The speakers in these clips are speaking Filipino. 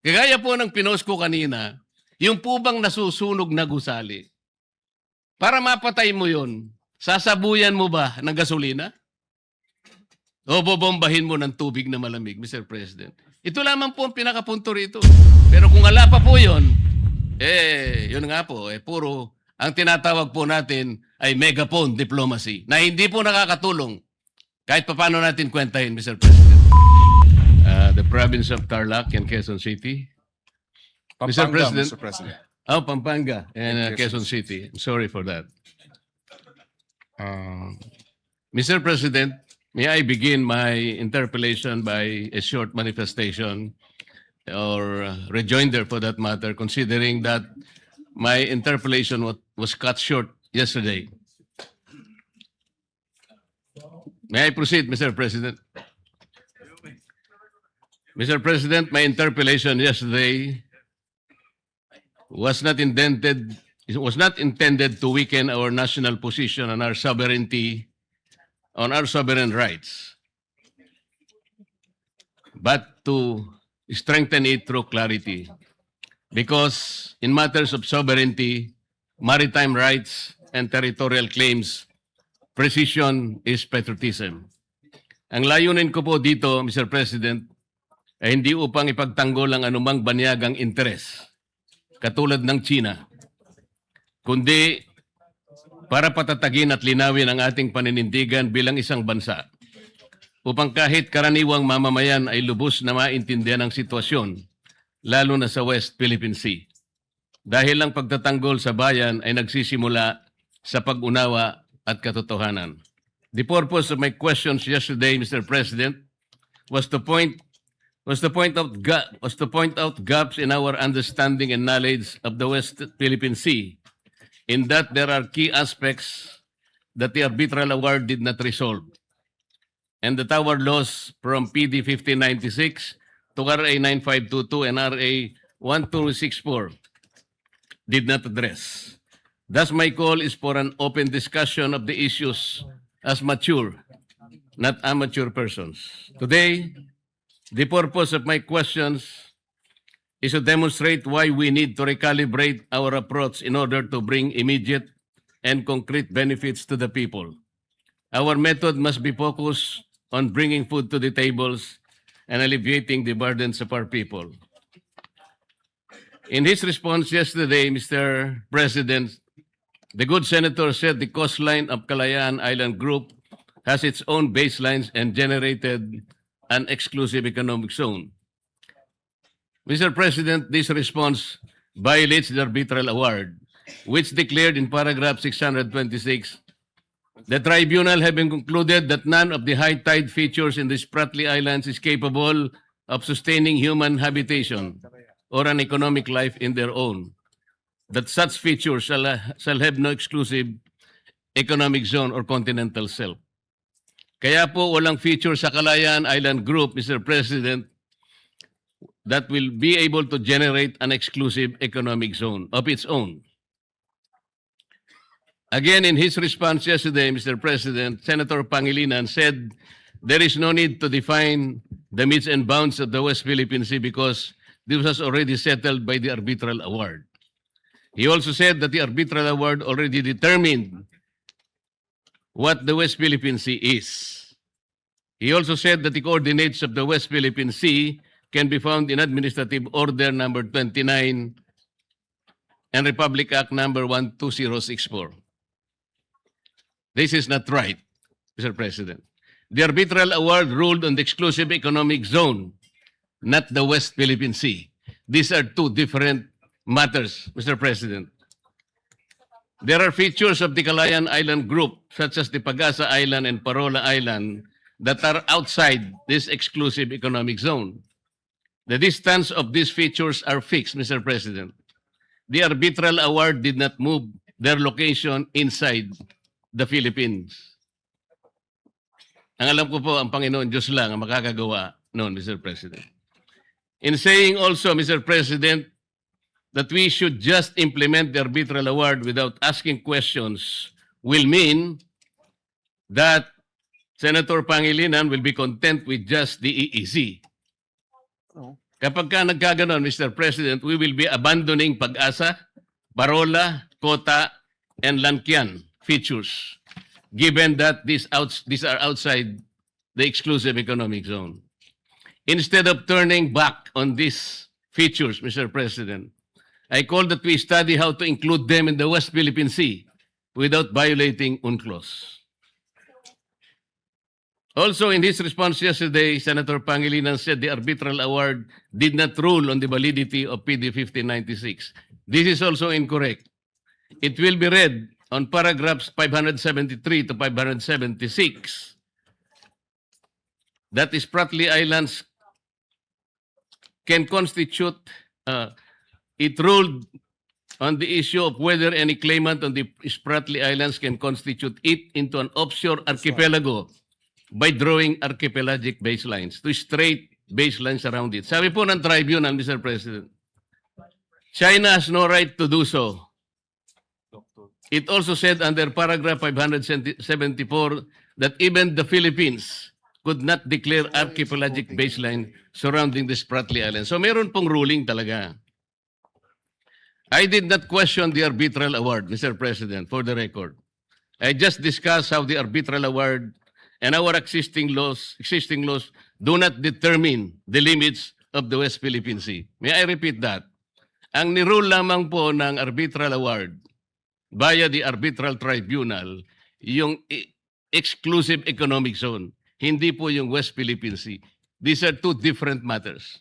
Kagaya po ng pinost ko kanina, yung po bang nasusunog na gusali, para mapatay mo yun, sasabuyan mo ba ng gasolina? O bobombahin mo ng tubig na malamig, Mr. President? Ito lamang po ang pinakapunto rito. Pero kung wala pa po yun, yun nga po, puro ang tinatawag po natin ay megaphone diplomacy na hindi po nakakatulong kahit paano natin kwentahin, Mr. President. The province of Tarlac and Quezon City. Mr. Pampanga, President. Mr. President. Oh, Pampanga and Quezon Quezon City. I'm sorry for that. Mr. President, may I begin my interpellation by a short manifestation or rejoinder for that matter, considering that my interpellation was cut short yesterday. May I proceed, Mr. President? Mr. President, my interpellation yesterday was not intended to weaken our national position on our sovereignty, on our sovereign rights, but to strengthen it through clarity. Because in matters of sovereignty, maritime rights, and territorial claims, precision is patriotism. Ang layunin ko po dito, Mr. President, ay hindi upang ipagtanggol ang anumang banyagang interes, katulad ng China, kundi para patatagin at linawin ang ating paninindigan bilang isang bansa, upang kahit karaniwang mamamayan ay lubos na maintindihan ang sitwasyon, lalo na sa West Philippine Sea. Dahil ang pagtatanggol sa bayan ay nagsisimula sa pag-unawa at katotohanan. The purpose of my questions yesterday, Mr. President, was to point out gaps in our understanding and knowledge of the West Philippine Sea, in that there are key aspects that the arbitral award did not resolve, and that our laws from PD 1596 to RA 9522 and RA 1264 did not address. Thus, my call is for an open discussion of the issues as mature, not amateur persons. Today, the purpose of my questions is to demonstrate why we need to recalibrate our approach in order to bring immediate and concrete benefits to the people. Our method must be focused on bringing food to the tables and alleviating the burdens of our people. In his response yesterday, Mr. President, the good senator said the coastline of Kalayaan Island Group has its own baselines and generated an exclusive economic zone. Mr. President, this response violates the arbitral award, which declared in paragraph 626, the tribunal having concluded that none of the high tide features in the Spratly Islands is capable of sustaining human habitation or an economic life in their own, that such features shall have no exclusive economic zone or continental shelf. Kaya po walang feature sa Kalayaan Island Group, Mr. President, that will be able to generate an exclusive economic zone of its own. Again, in his response yesterday, Mr. President, Senator Pangilinan said there is no need to define the metes and bounds of the West Philippine Sea because this was already settled by the arbitral award. He also said that the arbitral award already determined what the West Philippine Sea is. He also said that the coordinates of the West Philippine Sea can be found in Administrative Order number 29 and Republic Act number 12064. This is not right, Mr. President. The arbitral award ruled on the exclusive economic zone, not the West Philippine Sea. These are two different matters, Mr. President. There are features of the Kalayaan Island Group, such as the Pagasa Island and Parola Island, that are outside this exclusive economic zone. The distance of these features are fixed, Mr. President. The arbitral award did not move their location inside the Philippines. Ang alam ko po, ang Panginoon Diyos lang ang makakagawa noon, Mr. President. In saying also, Mr. President, that we should just implement the arbitral award without asking questions will mean that Senator Pangilinan will be content with just the EEZ. Kapag ka nagkaganon, Mr. President, we will be abandoning Pag-asa, Barola, Kota, and Lankian features, given that these are outside the exclusive economic zone. Instead of turning back on these features, Mr. President, I call that we study how to include them in the West Philippine Sea without violating UNCLOS. Also, in his response yesterday, Senator Pangilinan said the arbitral award did not rule on the validity of PD 1596. This is also incorrect. It will be read on paragraphs 573 to 576 that Spratly Islands can constitute, it ruled on the issue of whether any claimant on the Spratly Islands can constitute it into an offshore archipelago by drawing archipelagic baselines to straight baselines around it. Sabi po ng tribunal, Mr. President, China has no right to do so. It also said under paragraph 574 that even the Philippines could not declare archipelagic baseline surrounding the Spratly Islands. So meron pong ruling talaga. I did not question the arbitral award, Mr. President, for the record. I just discussed how the arbitral award and our existing laws do not determine the limits of the West Philippine Sea. May I repeat that? Ang nirule lamang po ng arbitral award via the arbitral tribunal, yung exclusive economic zone, hindi po yung West Philippine Sea. These are two different matters.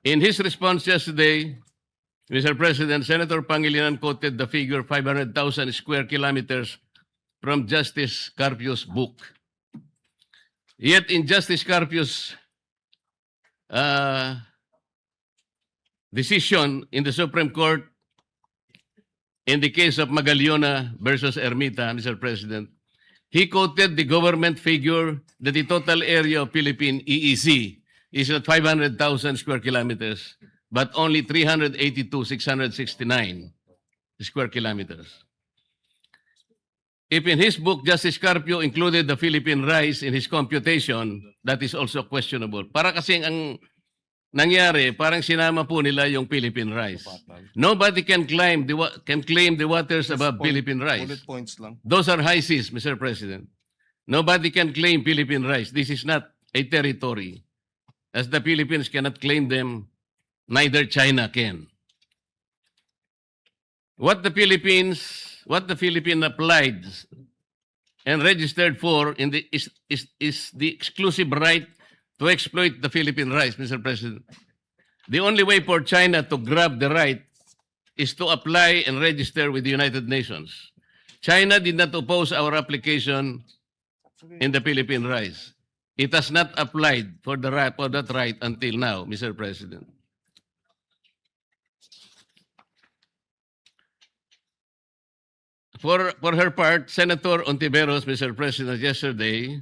In his response yesterday, Mr. President, Senator Pangilinan quoted the figure 500,000 square kilometers from Justice Carpio's book. Yet in Justice Carpio's decision in the Supreme Court in the case of Magallona versus Ermita, Mr. President, he quoted the government figure that the total area of Philippine EEZ is at 500,000 square kilometers, but only 382,669 square kilometers. If in his book, Justice Carpio included the Philippine rice in his computation, that is also questionable. Para kasing ang nangyari, parang sinama po nila yung Philippine rice. Nobody can claim the waters above Philippine rice. Bullet points lang. Those are high seas, Mr. President. Nobody can claim Philippine rice. This is not a territory. As the Philippines cannot claim them, neither China can. What the Philippine applied and registered for is the exclusive right to exploit the Philippine rice, Mr. President. The only way for China to grab the right is to apply and register with the United Nations. China did not oppose our application in the Philippine rice. It has not applied for that right until now, Mr. President. For her part, Senator Ontiveros, Mr. President, yesterday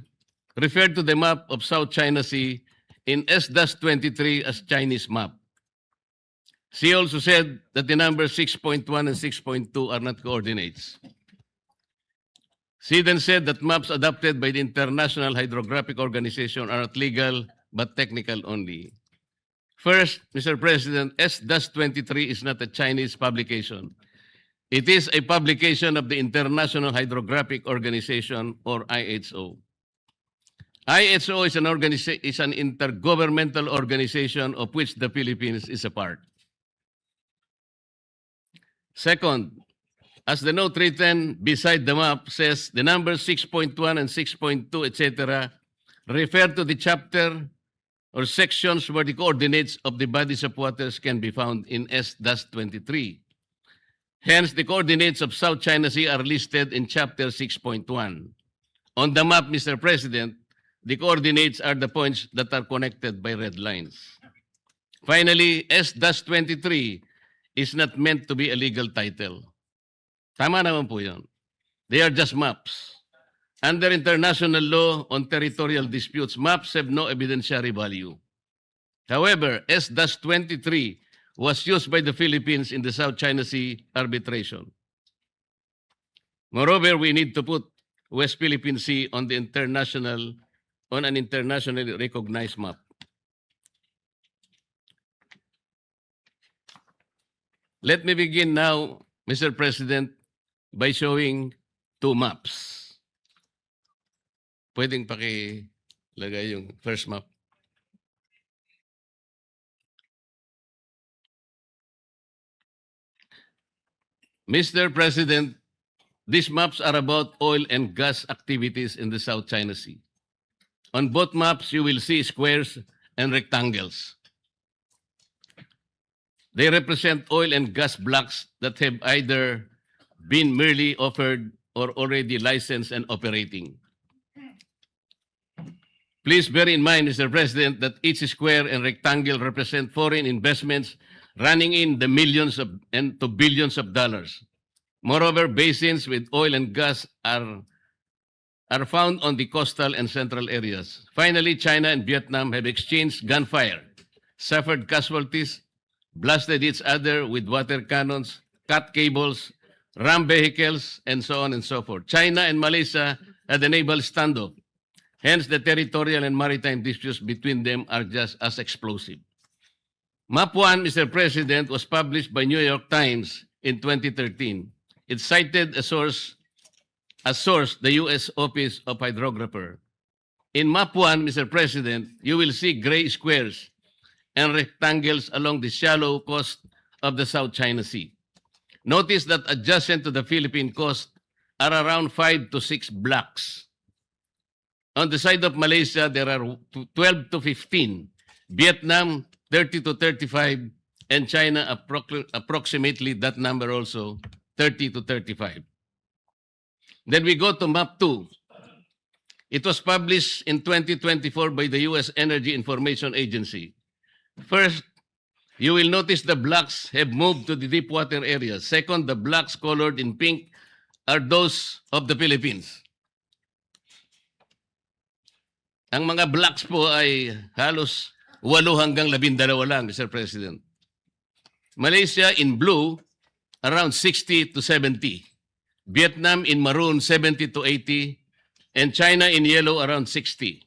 referred to the map of South China Sea in S-23 as Chinese map. She also said that the numbers 6.1 and 6.2 are not coordinates. She then said that maps adopted by the International Hydrographic Organization are not legal but technical only. First, Mr. President, S-23 is not a Chinese publication. It is a publication of the International Hydrographic Organization, or IHO. IHO is an intergovernmental organization of which the Philippines is a part. Second, as the note written beside the map says, the numbers 6.1 and 6.2, etc., refer to the chapter or sections where the coordinates of the bodies of waters can be found in S-23. Hence, the coordinates of South China Sea are listed in chapter 6.1. On the map, Mr. President, the coordinates are the points that are connected by red lines. Finally, S-23 is not meant to be a legal title. Tama naman po yun. They are just maps. Under international law on territorial disputes, maps have no evidentiary value. However, S-23 was used by the Philippines in the South China Sea arbitration. Moreover, we need to put West Philippine Sea on an internationally recognized map. Let me begin now, Mr. President, by showing two maps. Pwedeng pakilagay yung first map. Mr. President, these maps are about oil and gas activities in the South China Sea. On both maps, you will see squares and rectangles. They represent oil and gas blocks that have either been merely offered or already licensed and operating. Please bear in mind, Mr. President, that each square and rectangle represent foreign investments running in the millions and to billions of dollars. Moreover, basins with oil and gas are found on the coastal and central areas. Finally, China and Vietnam have exchanged gunfire, suffered casualties, blasted each other with water cannons, cut cables, rammed vehicles, and so on and so forth. China and Malaysia had a naval standoff. Hence, the territorial and maritime disputes between them are just as explosive. Map 1, Mr. President, was published by New York Times in 2013. It cited as source, the U.S. Office of Hydrographer. In Map 1, Mr. President, you will see gray squares and rectangles along the shallow coast of the South China Sea. Notice that adjacent to the Philippine coast are around 5 to 6 blocks. On the side of Malaysia, there are 12 to 15. Vietnam, 30 to 35. And China, approximately that number also, 30 to 35. Then we go to Map 2. It was published in 2024 by the U.S. Energy Information Agency. First, you will notice the blocks have moved to the deep water areas. Second, the blocks colored in pink are those of the Philippines. Ang mga blocks po ay halos 8 hanggang 12 lang, Mr. President. Malaysia in blue, around 60 to 70. Vietnam in maroon, 70 to 80. And China in yellow, around 60.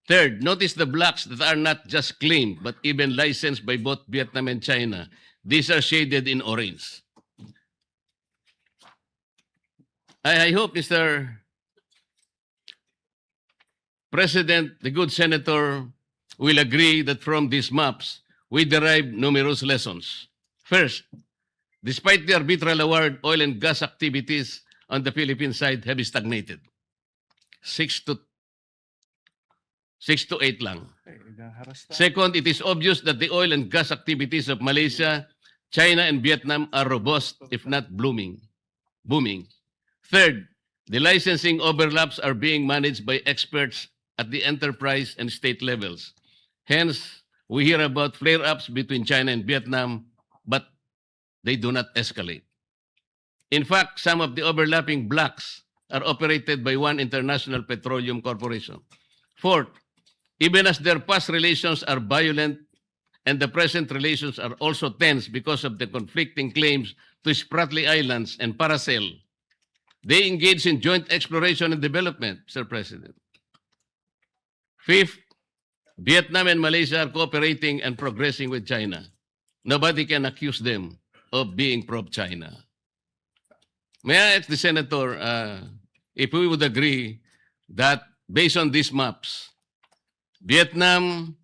Third, notice the blocks that are not just claimed, but even licensed by both Vietnam and China. These are shaded in orange. I hope, Mr. President, the good senator will agree that from these maps, we derive numerous lessons. First, despite the arbitral award, oil and gas activities on the Philippine side have stagnated. 6 to 8 lang. Second, it is obvious that the oil and gas activities of Malaysia, China, and Vietnam are robust, if not booming. Third, the licensing overlaps are being managed by experts at the enterprise and state levels. Hence, we hear about flare-ups between China and Vietnam, but they do not escalate. In fact, some of the overlapping blocks are operated by one international petroleum corporation. Fourth, even as their past relations are violent and the present relations are also tense because of the conflicting claims to Spratly Islands and Paracel, they engage in joint exploration and development, Mr. President. Fifth, Vietnam and Malaysia are cooperating and progressing with China. Nobody can accuse them of being pro-China. May I ask the Senator if we would agree that based on these maps, Vietnam,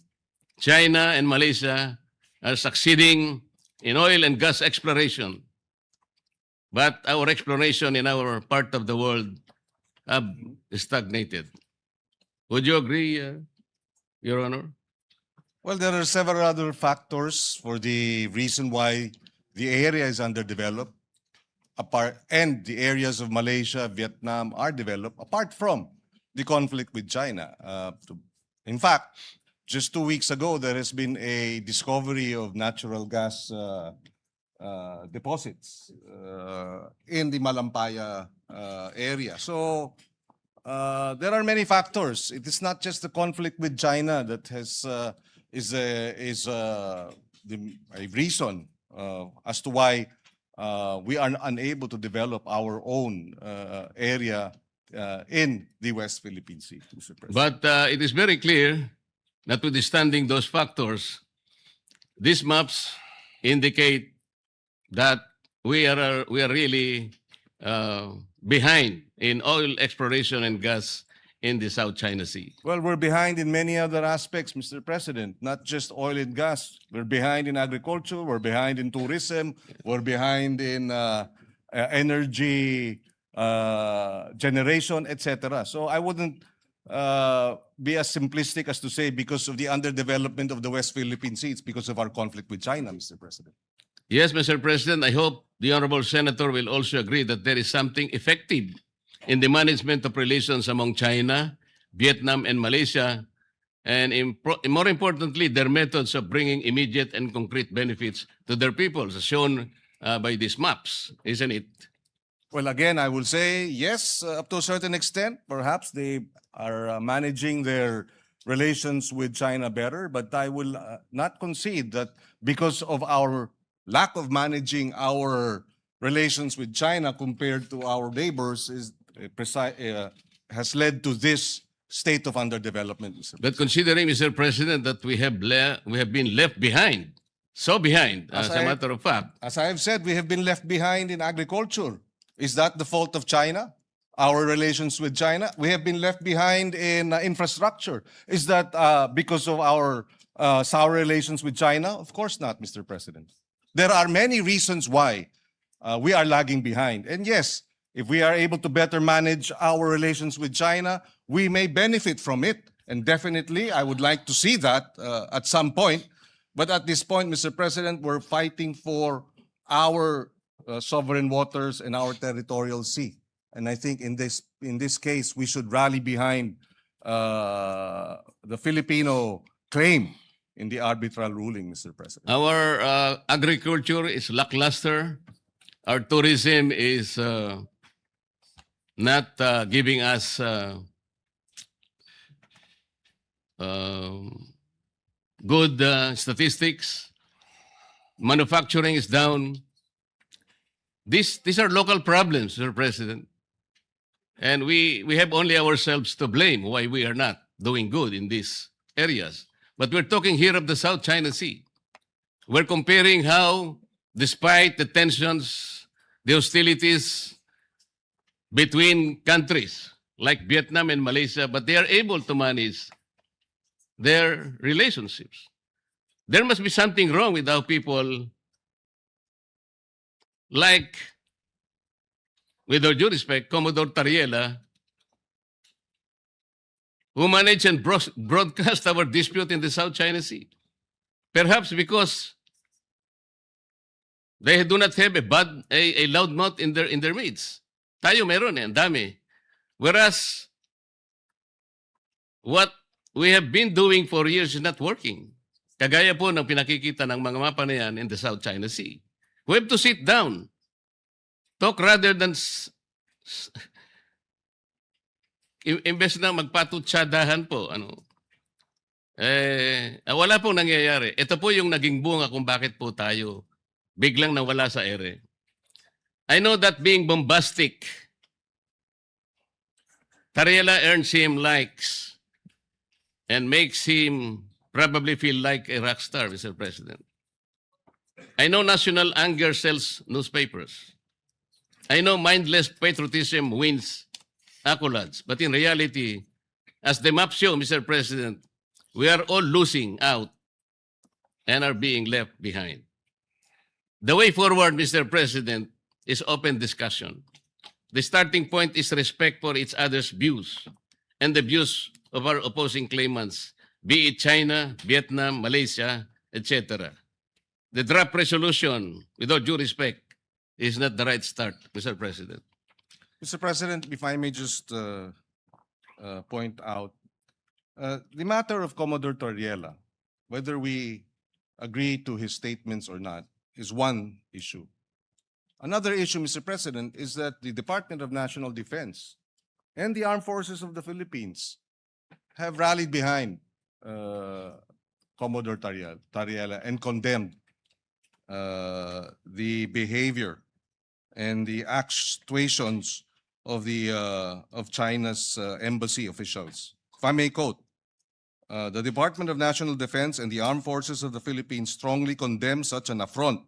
China, and Malaysia are succeeding in oil and gas exploration, but our exploration in our part of the world have stagnated. Would you agree, Your Honor? Well, there are several other factors for the reason why the area is underdeveloped, and the areas of Malaysia, Vietnam are developed, apart from the conflict with China. In fact, just 2 weeks ago, there has been a discovery of natural gas deposits in the Malampaya area. So there are many factors. It is not just the conflict with China that is a reason as to why we are unable to develop our own area in the West Philippine Sea, Mr. President. But it is very clear, notwithstanding those factors, these maps indicate that we are really behind in oil exploration and gas in the South China Sea. Well, we're behind in many other aspects, Mr. President, not just oil and gas. We're behind in agriculture, we're behind in tourism, we're behind in energy generation, etc. So I wouldn't be as simplistic as to say because of the underdevelopment of the West Philippine Sea, it's because of our conflict with China, Mr. President. Yes, Mr. President, I hope the Honorable Senator will also agree that there is something effective in the management of relations among China, Vietnam, and Malaysia, and more importantly, their methods of bringing immediate and concrete benefits to their peoples, as shown by these maps, isn't it? Well, again, I will say yes, up to a certain extent. Perhaps they are managing their relations with China better, but I will not concede that because of our lack of managing our relations with China compared to our neighbors has led to this state of underdevelopment. Mr. But considering, Mr. President, that we have been left behind, so behind, as a matter of fact. As I have said, we have been left behind in agriculture. Is that the fault of China? Our relations with China? We have been left behind in infrastructure. Is that because of our sour relations with China? Of course not, Mr. President. There are many reasons why we are lagging behind. And yes, if we are able to better manage our relations with China, we may benefit from it. And definitely, I would like to see that at some point. But at this point, Mr. President, we're fighting for our sovereign waters and our territorial sea. And I think in this case, we should rally behind the Filipino claim in the arbitral ruling, Mr. President. Our agriculture is lackluster. Our tourism is not giving us good statistics. Manufacturing is down. These are local problems, Mr. President. And we have only ourselves to blame why we are not doing good in these areas. But we're talking here of the South China Sea. We're comparing how, despite the tensions, the hostilities between countries like Vietnam and Malaysia, but they are able to manage their relationships. There must be something wrong with how people, like, with all due respect, Commodore Tariela, who managed and broadcast our dispute in the South China Sea. Perhaps because they do not have a loud mouth in their midst. Tayo meron ang dami. Whereas what we have been doing for years is not working. Kagaya po ng pinakikita ng mga mapa na yan in the South China Sea. We have to sit down. Talk rather than imbes na magpatutsadahan po. Wala pong nangyayari. Ito po yung naging bunga kung bakit po tayo biglang nawala sa ere. I know that being bombastic, Tariela earns him likes and makes him probably feel like a rock star, Mr. President. I know national anger sells newspapers. I know mindless patriotism wins accolades. But in reality, as the map show, Mr. President, we are all losing out and are being left behind. The way forward, Mr. President, is open discussion. The starting point is respect for each other's views and the views of our opposing claimants, be it China, Vietnam, Malaysia, etc. The draft resolution, with all due respect, is not the right start, Mr. President. Mr. President, if I may just point out, the matter of Commodore Tariela, whether we agree to his statements or not, is one issue. Another issue, Mr. President, is that the Department of National Defense and the Armed Forces of the Philippines have rallied behind Commodore Tariela and condemned the behavior and the actuations of China's embassy officials. If I may quote, the Department of National Defense and the Armed Forces of the Philippines strongly condemn such an affront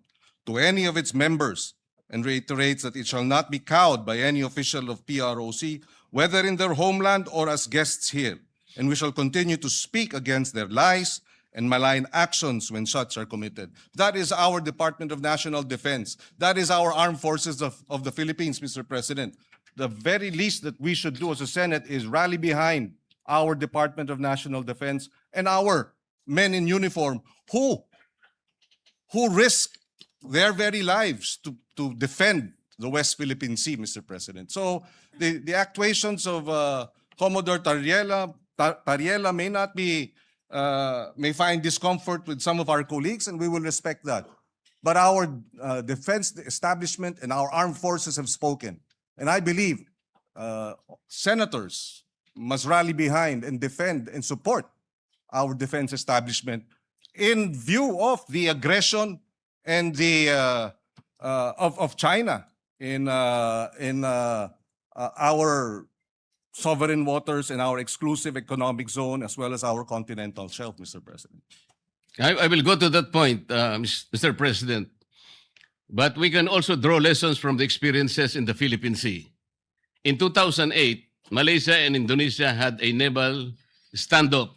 to any of its members and reiterates that it shall not be cowed by any official of PROC, whether in their homeland or as guests here. And we shall continue to speak against their lies and malign actions when such are committed. That is our Department of National Defense. That is our armed forces of the Philippines, Mr. President. The very least that we should do as a Senate is rally behind our Department of National Defense and our men in uniform who risk their very lives to defend the West Philippine Sea, Mr. President. So the actuations of Commodore Tariela may not be, may find discomfort with some of our colleagues, and we will respect that. But our defense establishment and our armed forces have spoken. And I believe senators must rally behind and defend and support our defense establishment in view of the aggression and the of China in our sovereign waters and our exclusive economic zone, as well as our continental shelf, Mr. President. I will go to that point, Mr. President. But we can also draw lessons from the experiences in the Philippine Sea. In 2008, Malaysia and Indonesia had a naval standoff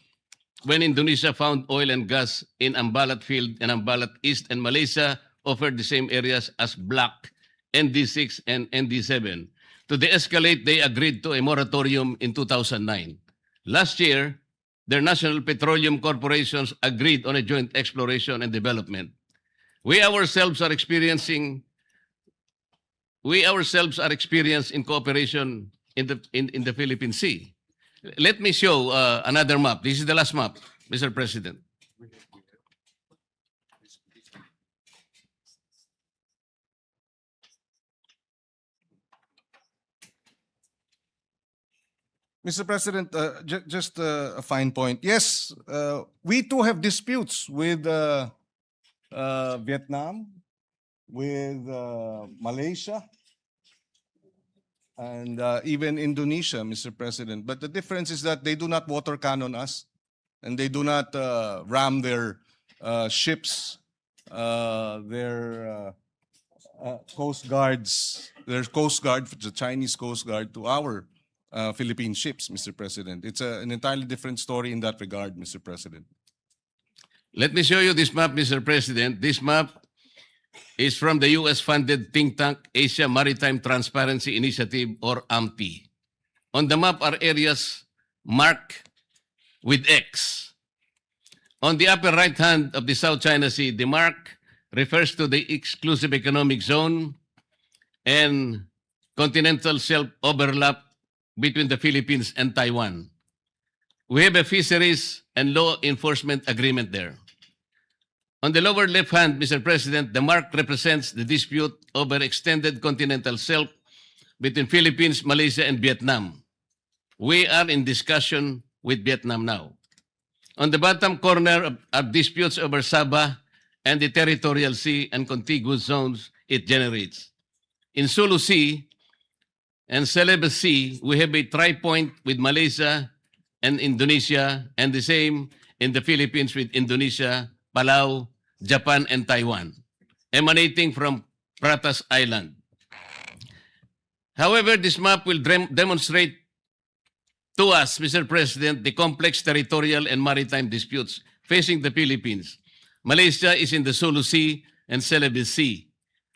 when Indonesia found oil and gas in Ambalat Field and Ambalat East, and Malaysia offered the same areas as Block, ND6 and ND7. To de-escalate, they agreed to a moratorium in 2009. Last year, their national petroleum corporations agreed on a joint exploration and development. We ourselves are experiencing in cooperation in the Philippine Sea. Let me show another map. This is the last map, Mr. President. Mr. President, just a fine point. Yes, we too have disputes with Vietnam, with Malaysia, and even Indonesia, Mr. President. But the difference is that they do not water cannon us, and they do not ram their ships, their coast guards, their coast guard, the Chinese Coast Guard, to our Philippine ships, Mr. President. It's an entirely different story in that regard, Mr. President. Let me show you this map, Mr. President. This map is from the US-funded think tank Asia Maritime Transparency Initiative, or AMTI. On the map are areas marked with X. On the upper right hand of the South China Sea, the mark refers to the exclusive economic zone and continental shelf overlap between the Philippines and Taiwan. We have a fisheries and law enforcement agreement there. On the lower left hand, Mr. President, the mark represents the dispute over extended continental shelf between Philippines, Malaysia, and Vietnam. We are in discussion with Vietnam now. On the bottom corner are disputes over Sabah and the territorial sea and contiguous zones it generates. In Sulu Sea and Celebes Sea, we have a tri-point with Malaysia and Indonesia, and the same in the Philippines with Indonesia, Palau, Japan, and Taiwan, emanating from Pratas Island. However, this map will demonstrate to us, Mr. President, the complex territorial and maritime disputes facing the Philippines. Malaysia is in the Sulu Sea and Celebes Sea,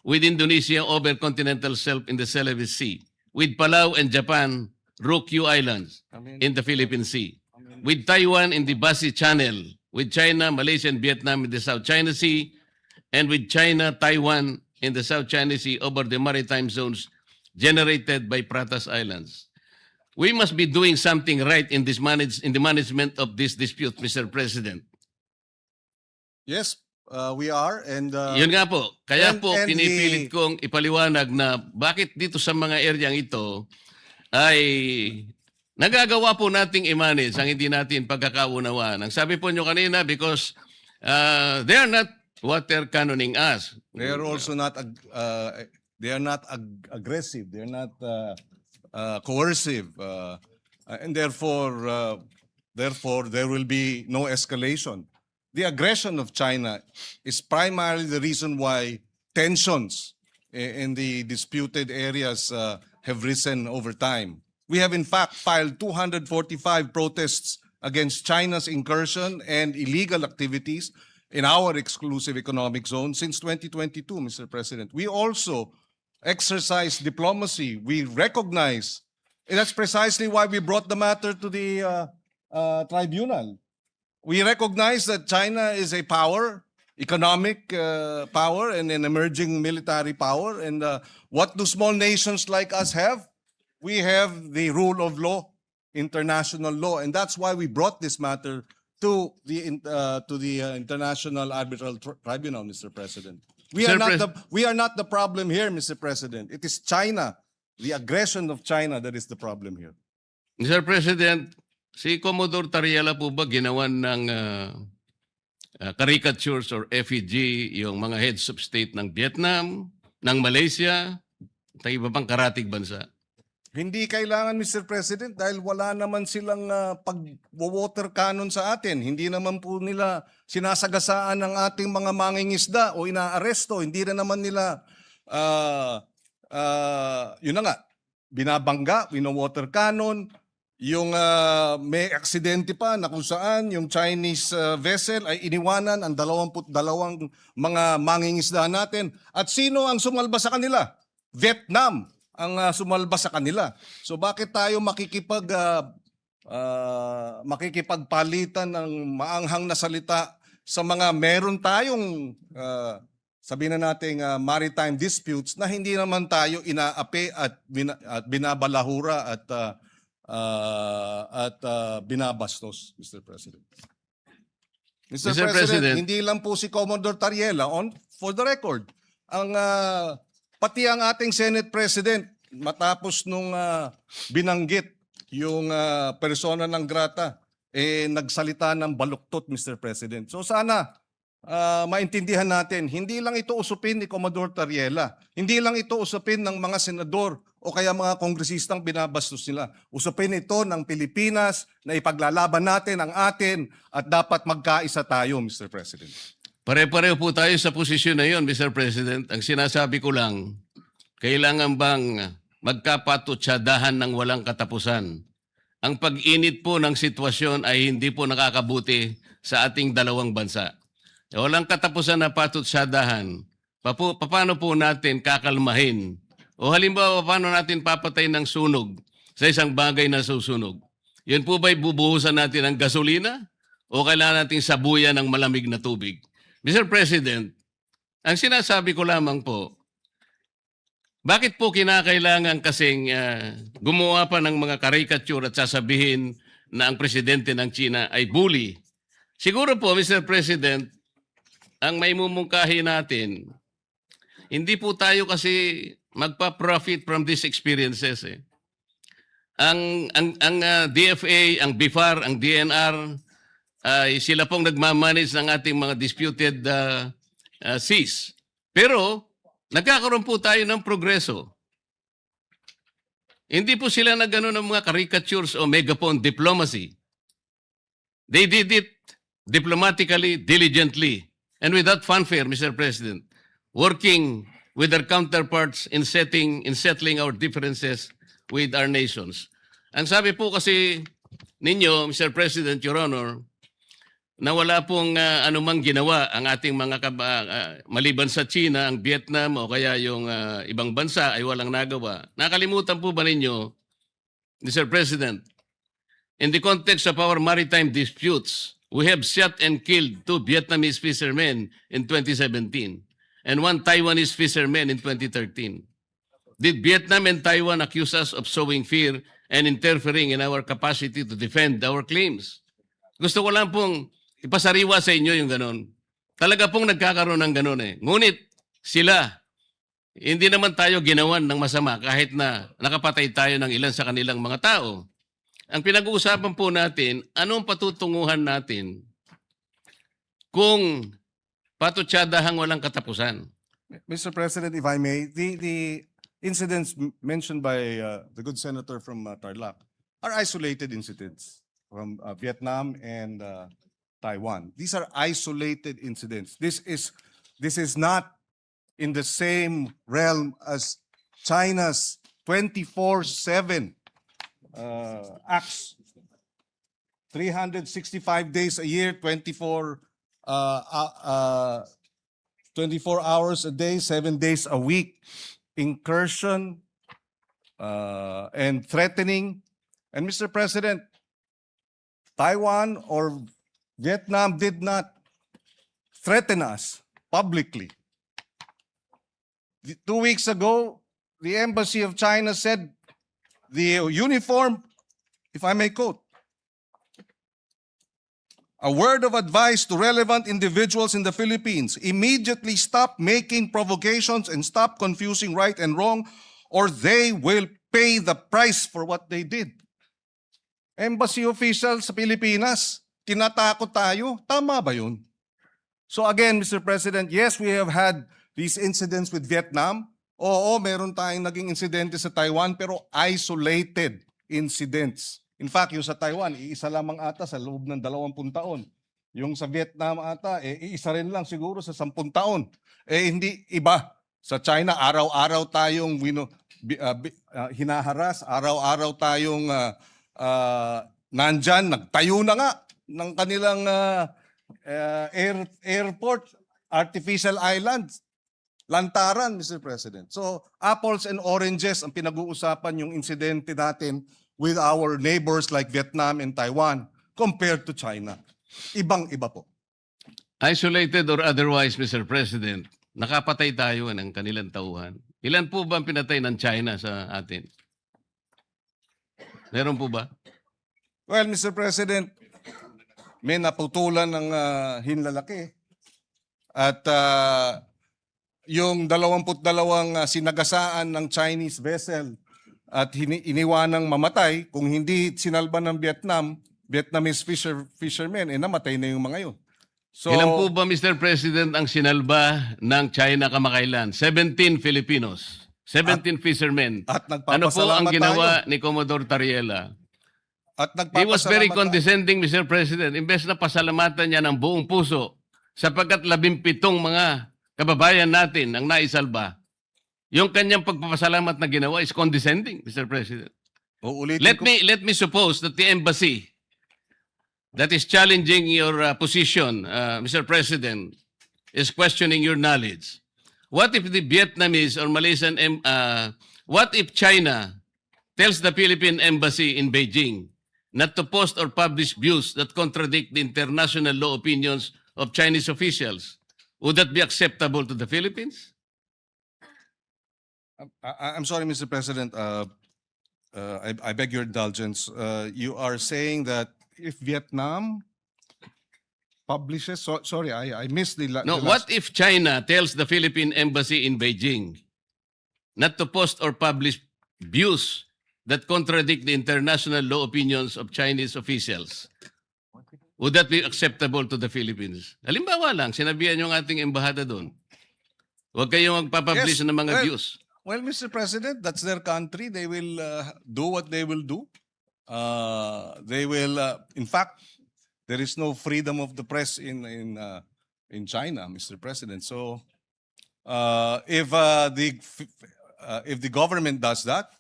with Indonesia over continental shelf in the Celebes Sea, with Palau and Japan, Ryukyu Islands in the Philippine Sea, with Taiwan in the Basi Channel, with China, Malaysia, and Vietnam in the South China Sea, and with China, Taiwan in the South China Sea over the maritime zones generated by Pratas Islands. We must be doing something right in the management of this dispute, Mr. President. Yes, we are. And Yun nga po. Kaya and- po and pinipilit kong ipaliwanag na bakit dito sa mga areang ito ay nagagawa po nating i-manage ang hindi natin pagkakaunawaan. Ang sabi po nyo kanina, because they are not water cannoning us. they are also not They are not aggressive. They are not coercive, and therefore there will be no escalation. The aggression of China is primarily the reason why tensions in the disputed areas have risen over time. We have in fact filed 245 protests against China's incursion and illegal activities in our exclusive economic zone since 2022, Mr. President. We also exercise diplomacy. We recognize, and that's precisely why we brought the matter to the tribunal. We recognize that China is a power, economic power, and an emerging military power. And what do small nations like us have? We have the rule of law, international law, and that's why we brought this matter to the International Arbitral Tribunal, Mr. President. We are not the problem here, Mr. President. It is China, the aggression of China that is the problem here. Mr. President, si Commodore Tariela po ba ginawan ng caricatures or effigy yung mga heads of state ng Vietnam, ng Malaysia, at iba pang karatig bansa? Hindi kailangan, Mr. President, dahil wala naman silang pag-water cannon sa atin. Hindi naman po nila sinasagasaan ng ating mga mangingisda o inaaresto. Hindi na naman nila, yun na nga, binabangga, wino-water cannon. Yung may aksidente pa na kung saan yung Chinese vessel ay iniwanan ang 22 mga mangingisda natin. At sino ang sumalba sa kanila? Vietnam ang sumalba sa kanila. So bakit tayo makikipagpalitan ng maanghang na salita sa mga meron tayong sabihin na nating maritime disputes na hindi naman tayo inaapi at binabalahura at binabastos, Mr. President. Mr. President, hindi lang po si Commodore Tariela, for the record, pati ang ating Senate President, matapos nung binanggit yung persona ng grata, nagsalita ng baluktot, Mr. President. So sana maintindihan natin, hindi lang ito usupin ni Commodore Tariela, hindi lang ito usupin ng mga senador o kaya mga kongresistang binabastos nila. Usupin ito ng Pilipinas na ipaglalaban natin ang atin at dapat magkaisa tayo, Mr. President. Pare-pareho po tayo sa posisyon na yon, Mr. President. Ang sinasabi ko lang, kailangan bang magkapatutsadahan ng walang katapusan? Ang pag-init po ng sitwasyon ay hindi po nakakabuti sa ating dalawang bansa. Walang katapusan na patutsadahan. Paano po natin kakalmahin? O halimbawa, paano natin papatay ng sunog sa isang bagay na susunog? Yun po ba'y bubuhusan natin ng gasolina? O kailangan natin sabuyan ng malamig na tubig? Mr. President, ang sinasabi ko lamang po, bakit po kinakailangan kasing gumawa pa ng mga caricature at sasabihin na ang presidente ng China ay bully? Siguro po, Mr. President, ang may mumungkahi natin, hindi po tayo kasi magpa-profit from these experiences. Ang DFA, ang BIFAR, ang DNR, sila pong nagmamanage ng ating mga disputed seas. Pero nagkakaroon po tayo ng progreso. Hindi po sila nagano ng mga caricatures o megaphone diplomacy. They did it diplomatically, diligently, and without fanfare, Mr. President, working with their counterparts in settling our differences with our nations. Ang sabi po kasi ninyo, Mr. President, Your Honor, na wala pong anumang ginawa ang ating mga maliban sa China, ang Vietnam o kaya yung ibang bansa ay walang nagawa. Nakalimutan po ba ninyo, Mr. President, in the context of our maritime disputes, we have shot and killed 2 Vietnamese fishermen in 2017 and 1 Taiwanese fisherman in 2013. Did Vietnam and Taiwan accuse us of sowing fear and interfering in our capacity to defend our claims? Gusto ko lang pong ipasariwa sa inyo yung ganon. Talaga pong nagkakaroon ng ganon eh. Ngunit sila, hindi naman tayo ginawan ng masama kahit na nakapatay tayo ng ilan sa kanilang mga tao. Ang pinag-uusapan po natin, anong patutunguhan natin kung patutsadahang walang katapusan? Mr. President, if I may, the incidents mentioned by the good senator from Tarlac are isolated incidents from Vietnam and Taiwan. These are isolated incidents. This is not in the same realm as China's 24/7 acts, 365 days a year, 24 hours a day, 7 days a week, incursion and threatening. And Mr. President, Taiwan or Vietnam did not threaten us publicly. 2 weeks ago, the Embassy of China said the uniform, if I may quote, a word of advice to relevant individuals in the Philippines: immediately stop making provocations and stop confusing right and wrong, or they will pay the price for what they did. Embassy official sa Pilipinas, tinatakot tayo. Tama ba yun? So again, Mr. President, yes, we have had these incidents with Vietnam. Oo, meron tayong naging insidente sa Taiwan, pero isolated incidents. In fact, yung sa Taiwan, iisa lamang ata sa loob ng 20 taon. Yung sa Vietnam ata, iisa rin lang siguro sa 10 taon. Hindi iba. Sa China, araw-araw tayong hinaharas, araw-araw tayong nandyan, nagtayo na nga ng kanilang airport, artificial islands, lantaran, Mr. President. So, apples and oranges ang pinag-uusapan yung insidente natin with our neighbors like Vietnam and Taiwan compared to China. Ibang-iba po. Isolated or otherwise, Mr. President, nakapatay tayo ng kanilang tauhan. Ilan po ba ang pinatay ng China sa atin? Meron po ba? Well, Mr. President, may naputulan ng hinlalaki. At yung 22 sinagasaan ng Chinese vessel at iniwanang mamatay, kung hindi sinalba ng Vietnamese fishermen, namatay na yung mga yun. So, Ilan po ba, Mr. President, ang sinalba ng China kamakailan? 17 Filipinos. 17 fishermen. at Ano po ang nagpapasalamat ginawa tayo. ni Commodore Tariela? At He was very nagpapasalamat tayo. condescending, Mr. President. Imbes na pasalamatan niya ng buong puso sapagkat 17 mga kababayan natin ang naisalba. Yung kanyang pagpapasalamat na ginawa is condescending, Mr. President. Uulitin ko. Let me suppose that the embassy that is challenging your position, Mr. President, is questioning your knowledge. What if the Vietnamese or Malaysian, what if China tells the Philippine embassy in Beijing not to post or publish views that contradict the international law opinions of Chinese officials? Would that be acceptable to the Philippines? I'm sorry, Mr. President. I beg your indulgence. You are saying that if Vietnam publishes, sorry, I missed the, No, what if China tells the Philippine embassy in Beijing not to post or publish views that contradict the international law opinions of Chinese officials? Would that be acceptable to the Philippines? Halimbawa lang, sinabihan yung ating embahada doon. Huwag kayong magpapublish Yes, ng mga well, views. Well, Mr. President, that's their country. They will do what they will do. They will, in fact, there is no freedom of the press in China, Mr. President. So, if the government does that,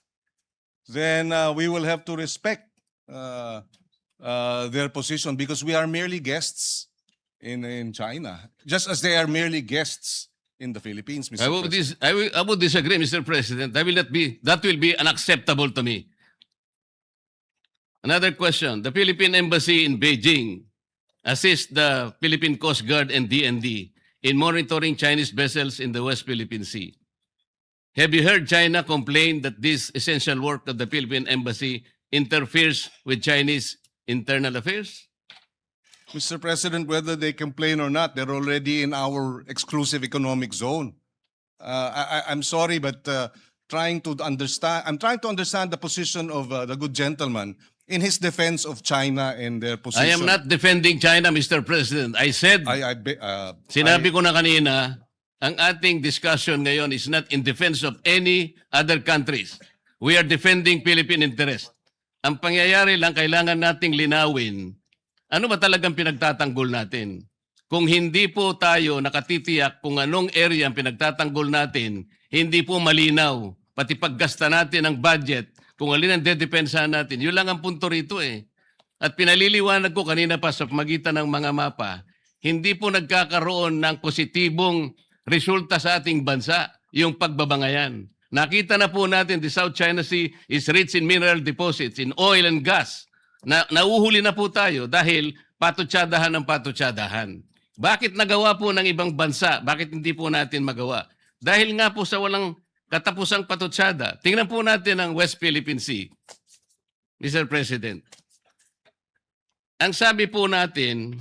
then we will have to respect their position because we are merely guests in China, just as they are merely guests in the Philippines, Mr. President. I would disagree, Mr. President. That will be unacceptable to me. Another question. The Philippine Embassy in Beijing assists the Philippine Coast Guard and DND in monitoring Chinese vessels in the West Philippine Sea. Have you heard China complain that this essential work of the Philippine Embassy interferes with Chinese internal affairs? Mr. President, whether they complain or not, they're already in our exclusive economic zone. I'm sorry, but I'm trying to understand the position of the good gentleman in his defense of China and their position. I am not defending China, Mr. President. I said, sinabi ko na kanina, ang ating discussion ngayon is not in defense of any other countries. We are defending Philippine interest. Ang pangyayari lang, kailangan nating linawin, ano ba talagang pinagtatanggol natin? Kung hindi po tayo nakatitiyak kung anong area ang pinagtatanggol natin, hindi po malinaw, pati paggasta natin ng budget, kung alin ang dedepensahan natin. Yun lang ang punto rito eh. At pinaliliwanag ko kanina pa sa magitan ng mga mapa, hindi po nagkakaroon ng positibong resulta sa ating bansa, yung pagbabangayan. Nakita na po natin the South China Sea is rich in mineral deposits, in oil and gas. Nauhuli na po tayo dahil patutsadahan ng patutsadahan. Bakit nagawa po ng ibang bansa? Bakit hindi po natin magawa? Dahil nga po sa walang katapusang patutsada. Tingnan po natin ang West Philippine Sea, Mr. President. Ang sabi po natin,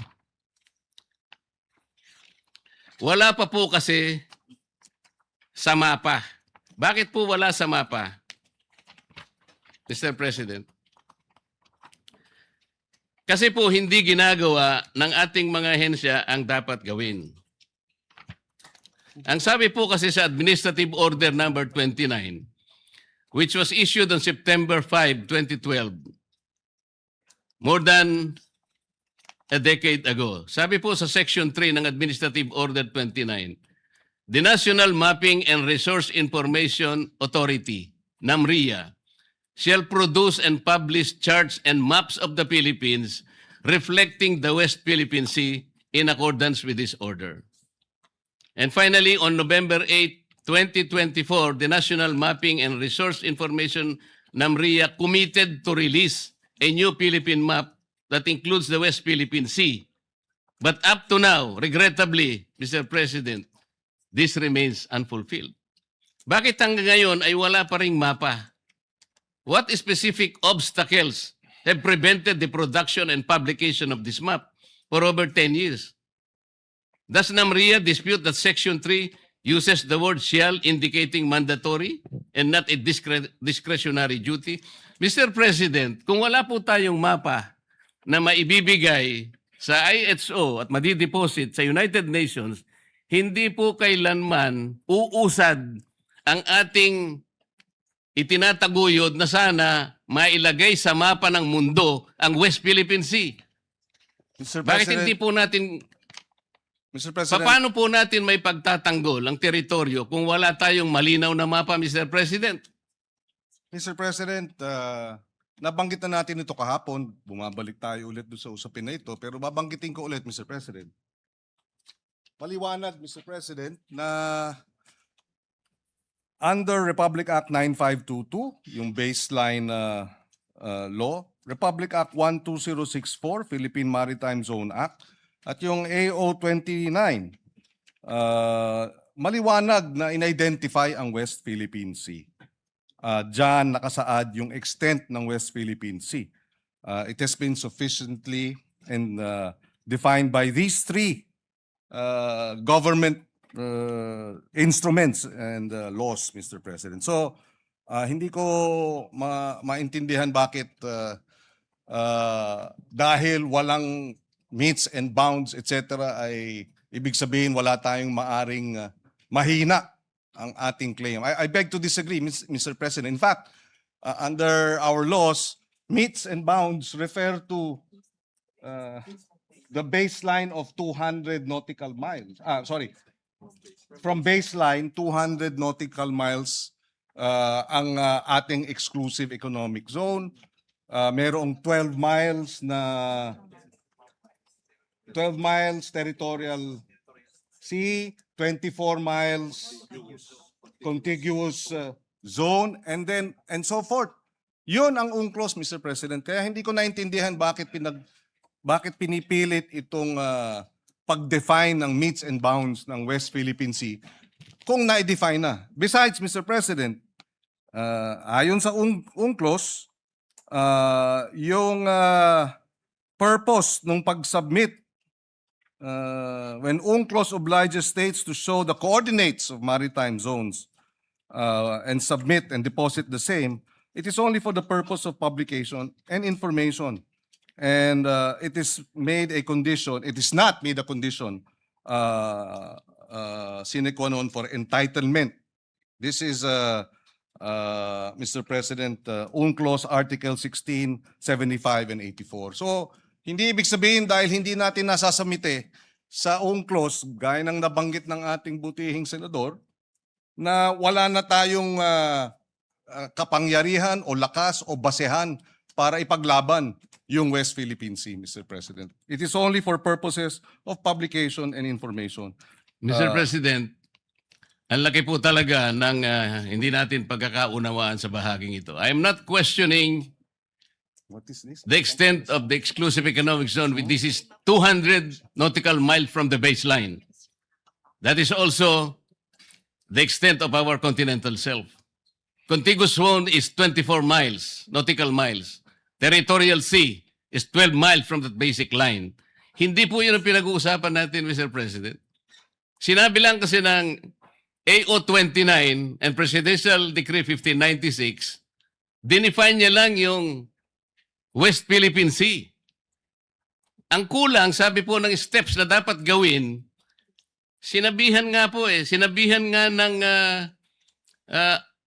wala pa po kasi sa mapa. Bakit po wala sa mapa, Mr. President? Kasi po hindi ginagawa ng ating mga ahensya ang dapat gawin. Ang sabi po kasi sa Administrative Order number 29, which was issued on September 5, 2012, more than a decade ago. Sabi po sa Section 3 ng Administrative Order 29, the National Mapping and Resource Information Authority, NAMRIA, shall produce and publish charts and maps of the Philippines reflecting the West Philippine Sea in accordance with this order. And finally, on November 8, 2024, the National Mapping and Resource Information NAMRIA committed to release a new Philippine map that includes the West Philippine Sea. But up to now, regrettably, Mr. President, this remains unfulfilled. Bakit hanggang ngayon ay wala pa ring mapa? What specific obstacles have prevented the production and publication of this map for over 10 years? Does NAMRIA dispute that Section 3 uses the word shall indicating mandatory and not a discretionary duty? Mr. President, kung wala po tayong mapa na maibibigay sa IHO at madideposit sa United Nations, hindi po kailanman uusad ang ating itinataguyod na sana mailagay sa mapa ng mundo ang West Philippine Sea. Mr. Bakit President, hindi po natin, Mr. President, paano po natin may pagtatanggol ang teritoryo kung wala tayong malinaw na mapa, Mr. President? Mr. President, nabanggit na natin ito kahapon. Bumabalik tayo ulit doon sa usapin na ito. Pero babanggitin ko ulit, Mr. President. Paliwanag, Mr. President, na under Republic Act 9522, yung baseline law, Republic Act 12064, Philippine Maritime Zone Act, at yung AO 29, maliwanag na in-identify ang West Philippine Sea. Diyan nakasaad yung extent ng West Philippine Sea. It has been sufficiently and defined by these three government instruments and laws, Mr. President. So, hindi ko maintindihan bakit dahil walang meets and bounds, etc. ay ibig sabihin wala tayong maaring mahina ang ating claim. I beg to disagree, Mr. President. In fact, under our laws, meets and bounds refer to the baseline of 200 nautical miles. From baseline, 200 nautical miles ang ating exclusive economic zone. Merong 12 miles territorial sea, 24 miles contiguous zone, and so forth. Yun ang UNCLOS, Mr. President. Kaya hindi ko naintindihan bakit pinipilit itong pag-define ng meets and bounds ng West Philippine Sea kung na-define na. Besides, Mr. President, ayon sa UNCLOS, yung purpose ng pag-submit when UNCLOS obliges states to show the coordinates of maritime zones and submit and deposit the same, it is only for the purpose of publication and information. And it is made a condition, it is not made a condition sine qua non for entitlement. This is, Mr. President, UNCLOS Article 16, 75, and 84. So, hindi ibig sabihin dahil hindi natin nasasamite sa UNCLOS, gaya ng nabanggit ng ating butihing senador, na wala na tayong kapangyarihan o lakas o basehan para ipaglaban yung West Philippine Sea, Mr. President. It is only for purposes of publication and information. Mr. President, ang laki po talaga ng hindi natin pagkakaunawaan sa bahaging ito. I am not questioning What is this? the extent of the exclusive economic zone. This is 200 nautical miles from the baseline. That is also the extent of our continental shelf. Contiguous zone is 24 miles, nautical miles. Territorial sea is 12 miles from that basic line. Hindi po yun ang pinag-uusapan natin, Mr. President. Sinabi lang kasi ng AO 29 and Presidential Decree 1596, dinefine niya lang yung West Philippine Sea. Ang kulang, sabi po ng steps na dapat gawin, sinabihan nga ng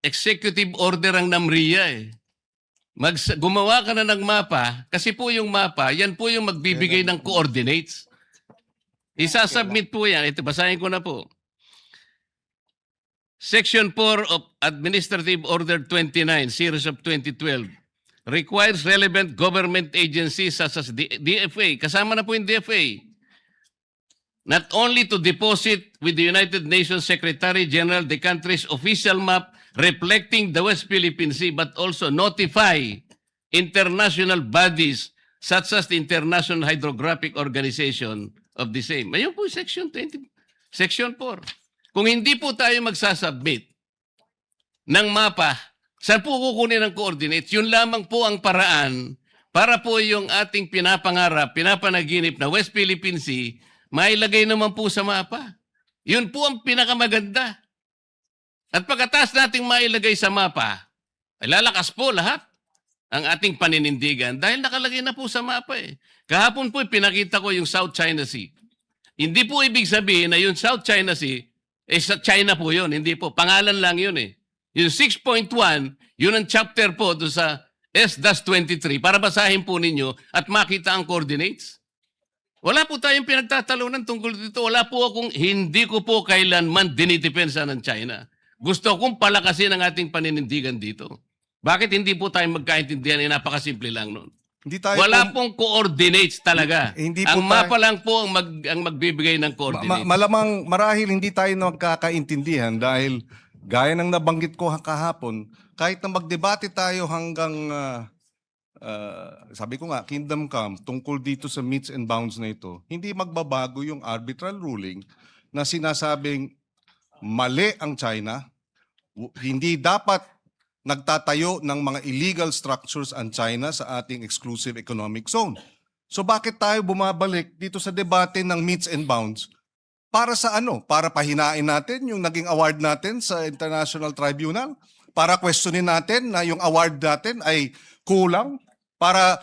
executive order ang NAMRIA . Gumawa ka na ng mapa, kasi po yung mapa, yan po yung magbibigay ng coordinates. Isasubmit po yan. Ito, basahin ko na po. Section 4 of Administrative Order 29, Series of 2012, requires relevant government agencies such as the DFA, kasama na po yung DFA, not only to deposit with the United Nations Secretary General the country's official map reflecting the West Philippine Sea, but also notify international bodies such as the International Hydrographic Organization of the same. Ayun po, Section 20, Section 4. Kung hindi po tayo magsasubmit ng mapa, saan po kukunin ang coordinates? Yun lamang po ang paraan para po yung ating pinapangarap, pinapanaginip na West Philippine Sea, mailagay naman po sa mapa. Yun po ang pinakamaganda. At pagkatapos nating mailagay sa mapa, ay lalakas po lahat ang ating paninindigan dahil nakalagay na po sa mapa . Kahapon po pinakita ko yung South China Sea. Hindi po ibig sabihin na yung South China Sea, sa China po yun. Hindi po. Pangalan lang yun . Yung 6.1, yun ang chapter po doon sa S-23 para basahin po ninyo at makita ang coordinates. Wala po tayong pinagtatalunan tungkol dito. Hindi ko po kailanman dinidepensa ng China. Gusto kong palakasin ang ating paninindigan dito. Bakit hindi po tayo magkaintindihan? Napakasimple lang nun. Hindi tayo Wala pong coordinates talaga. Hindi po ang mapa lang po ang magbibigay ng coordinates. Malamang marahil hindi tayo nagkakaintindihan dahil gaya ng nabanggit ko kahapon, kahit na magdebate tayo hanggang, sabi ko nga, Kingdom Come, tungkol dito sa meets and bounds na ito, hindi magbabago yung arbitral ruling na sinasabing mali ang China, hindi dapat nagtatayo ng mga illegal structures ang China sa ating exclusive economic zone. So bakit tayo bumabalik dito sa debate ng meets and bounds? Para sa ano? Para pahinain natin yung naging award natin sa International Tribunal? Para questionin natin na yung award natin ay kulang? Para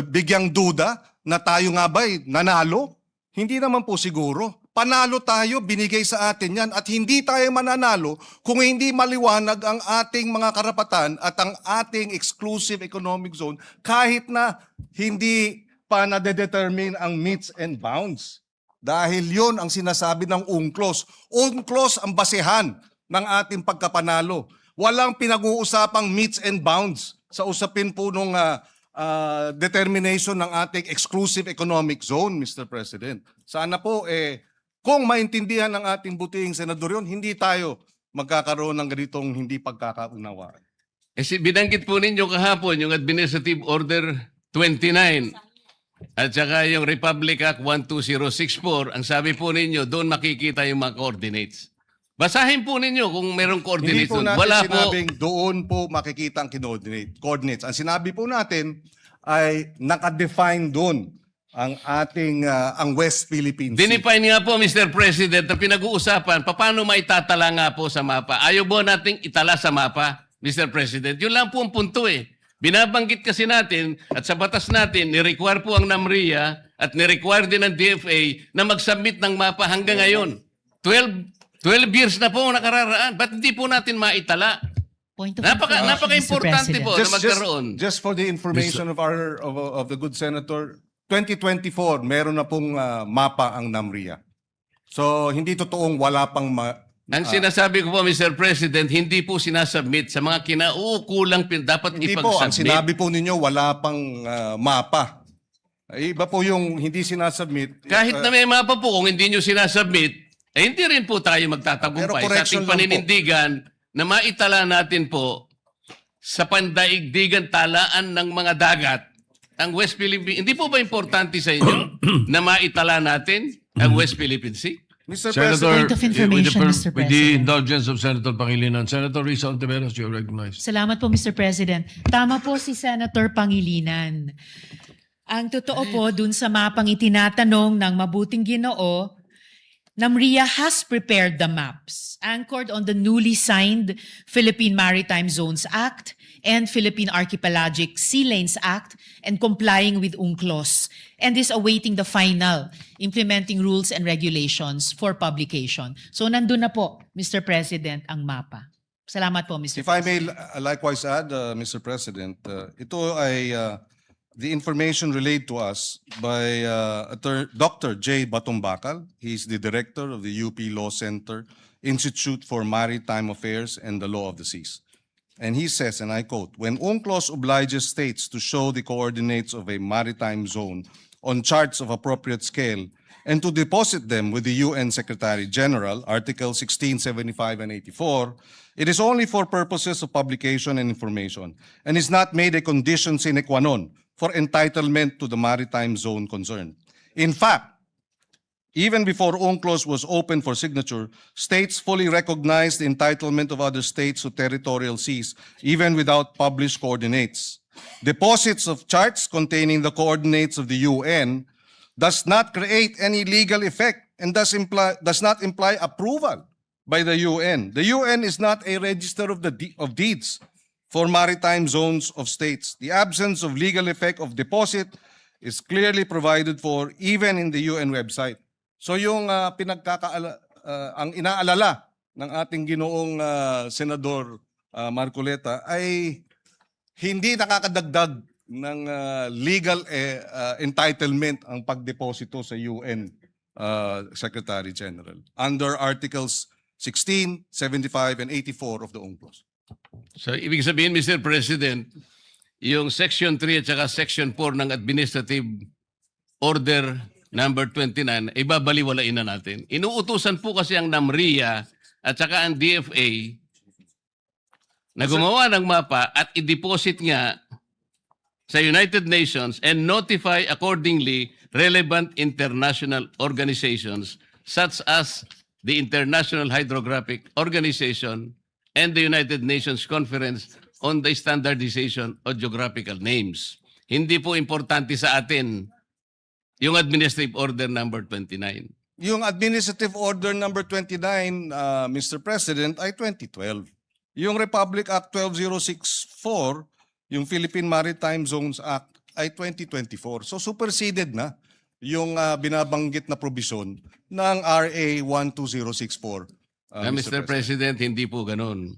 bigyang duda na tayo nga ba'y nanalo? Hindi naman po siguro. Panalo tayo, binigay sa atin yan at hindi tayo mananalo kung hindi maliwanag ang ating mga karapatan at ang ating exclusive economic zone kahit na hindi pa nade-determine ang meets and bounds. Dahil yon ang sinasabi ng UNCLOS. UNCLOS ang basehan ng ating pagkapanalo. Walang pinag-uusapang meets and bounds sa usapin po nung determination ng ating exclusive economic zone, Mr. President. Sana po, kung maintindihan ng ating butihing senador yun, hindi tayo magkakaroon ng ganitong hindi pagkakaunawaan. Binanggit po ninyo kahapon yung Administrative Order 29 at saka yung Republic Act 12064. Ang sabi po ninyo, doon makikita yung mga coordinates. Basahin po ninyo kung merong coordinates Hindi po doon. natin Wala po. sinabing doon po makikita ang coordinates. Ang sinabi po natin ay nakadefine doon ang ating ang West Philippine Sea. Dinefine nga po, Mr. President, na pinag-uusapan, paano maitatala nga po sa mapa? Ayaw po nating itala sa mapa, Mr. President. Yun lang po ang punto . Binabanggit kasi natin at sa batas natin, ni-require po ang NAMRIA at ni-require din ng DFA na mag-submit ng mapa hanggang ngayon. 12 years na po ang nakararaan. Ba't hindi po natin maitala? Point of information, Napaka-importante Mr. po President. na magkaroon. Just for the information of our of the good senator, 2024 meron na pong mapa ang NAMRIA. So hindi totoong wala pang Ang sinasabi ko po, Mr. President, hindi po sinasubmit sa mga kinauukulang dapat hindi po ang ipag-submit. sinabi po ninyo wala pang mapa. Iba po yung hindi sinasubmit. Kahit na may mapa po, kung hindi nyo sinasubmit, hindi rin po tayo magtatagumpay Pero sa correction ating lang po. paninindigan na maitala natin po sa pandaigdigan talaan ng mga dagat ang West Philippine. Hindi po ba importante sa inyo na maitala natin ang West Philippine Sea? Mr. Point of information, Mr. With the President. indulgence of Senator Pangilinan, Senator Risa Ontiveros, you're recognized. Salamat po, Mr. President. Tama po si Senator Pangilinan. Ang totoo po, dun sa mapang itinatanong ng mabuting Ginoo, NAMRIA has prepared the maps anchored on the newly signed Philippine Maritime Zones Act and Philippine Archipelagic Sea Lanes Act and complying with UNCLOS and is awaiting the final implementing rules and regulations for publication. So nandun na po, Mr. President, ang mapa. Salamat po, Mr. If I President. may likewise add, Mr. President, ito ay the information relayed to us by Dr. J. Batumbakal. He's the director of the UP Law Center, Institute for Maritime Affairs and the Law of the Seas. And he says, and I quote, "When UNCLOS obliges states to show the coordinates of a maritime zone on charts of appropriate scale and to deposit them with the UN Secretary General, Article 16, 75, and 84, it is only for purposes of publication and information and is not made a condition sine qua non for entitlement to the maritime zone concerned. In fact, even before UNCLOS was open for signature, states fully recognized the entitlement of other states to territorial seas, even without published coordinates. Deposits of charts containing the coordinates of the UN does not create any legal effect and does not imply approval by the UN. The UN is not a register of deeds for maritime zones of states. The absence of legal effect of deposit is clearly provided for even in the UN website. So yung ang inaalala ng ating ginoong Senador Marcoleta ay hindi nakakadagdag ng legal entitlement ang pagdeposito sa UN Secretary General under Articles 16, 75, and 84 of the UNCLOS. So, ibig sabihin, Mr. President, yung Section 3 at saka Section 4 ng Administrative Order number 29, ibabaliwalain na natin. Inuutusan po kasi ang NAMRIA at saka ang DFA na gumawa ng mapa at i-deposit nga sa United Nations and notify accordingly relevant international organizations such as the International Hydrographic Organization and the United Nations Conference on the Standardization of Geographical Names. Hindi po importante sa atin yung Administrative Order number 29. Yung Administrative Order number 29, Mr. President, ay 2012. Yung Republic Act 12064, yung Philippine Maritime Zones Act, ay 2024. So superseded na yung binabanggit na provision ng RA 12064. Mr. President, hindi po ganun.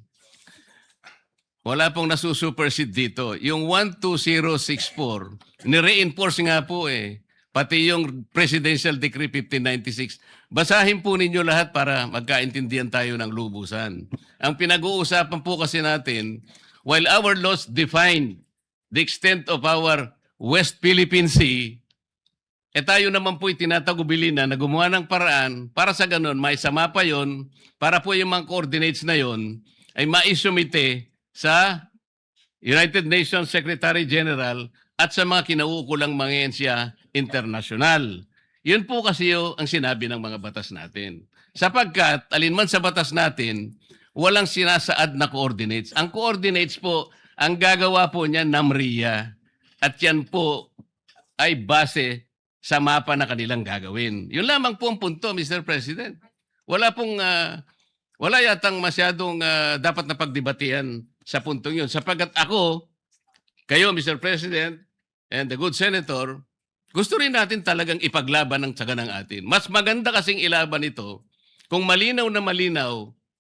Wala pong nasusupersede dito. Yung 12064, nire-enforce nga po eh. Pati yung Presidential Decree 1596. Basahin po ninyo lahat para magkaintindihan tayo ng lubusan. Ang pinag-uusapan po kasi natin, while our laws define the extent of our West Philippine Sea, tayo naman po itinatagubilin na gumawa ng paraan para sa ganun, may sama pa yon para po yung mga coordinates na yon ay maisumite sa United Nations Secretary General at sa mga kinauukulang mga ehensya internasyonal. Yun po kasi ang sinabi ng mga batas natin. Sapagkat, alinman sa batas natin, walang sinasaad na coordinates. Ang coordinates po, ang gagawa po niya NAMRIA. At yan po ay base sa mapa na kanilang gagawin. Yun lamang po ang punto, Mr. President. Wala yatang masyadong dapat na pagdebatihan sa puntong yun. Sapagkat ako, kayo, Mr. President, and the good Senator, gusto rin natin talagang ipaglaban ang tsaga ng atin. Mas maganda kasing ilaban ito kung malinaw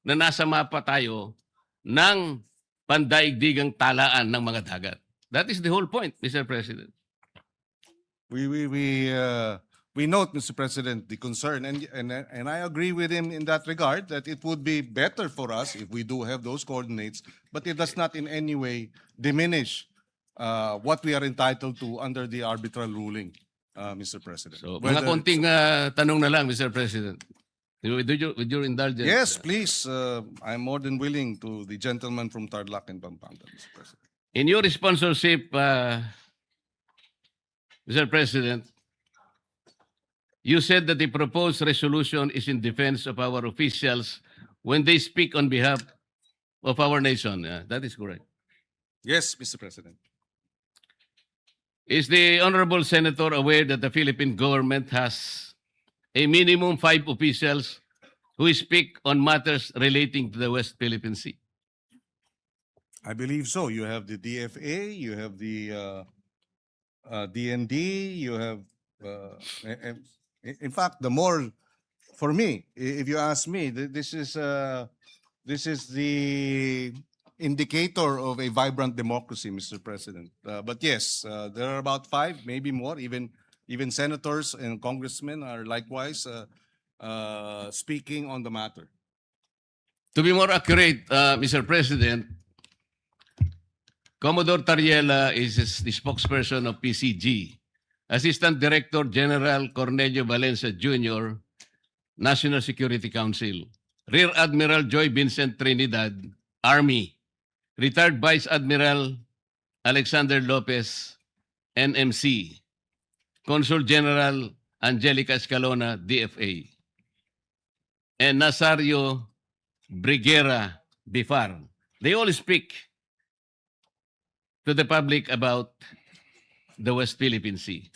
na nasa mapa tayo ng pandaigdigang talaan ng mga dagat. That is the whole point, Mr. President. We note, Mr. President, the concern, and I agree with him in that regard, that it would be better for us if we do have those coordinates, but it does not in any way diminish what we are entitled to under the arbitral ruling, Mr. President. So, Whether mga konting tanong na lang, Mr. President. With your indulgence. Yes, please. I'm more than willing to the gentleman from Tarlac and Pampanga, Mr. President. In your sponsorship, Mr. President, you said that the proposed resolution is in defense of our officials when they speak on behalf of our nation. That is correct. Yes, Mr. President. Is the Honorable Senator aware that the Philippine government has a minimum 5 officials who speak on matters relating to the West Philippine Sea? I believe so. You have the DFA, you have the DND, you have, in fact, the more, for me, if you ask me, this is the indicator of a vibrant democracy, Mr. President. But yes, there are about 5, maybe more, even senators and congressmen are likewise speaking on the matter. To be more accurate, Mr. President, Commodore Tariela is the spokesperson of PCG. Assistant Director General Cornelio Valencia Jr., National Security Council. Rear Admiral Joy Vincent Trinidad, Army. Retired Vice Admiral Alexander Lopez, NMC. Consul General Angelica Escalona, DFA. And Nazario Briguera Bifar. They all speak to the public about the West Philippine Sea.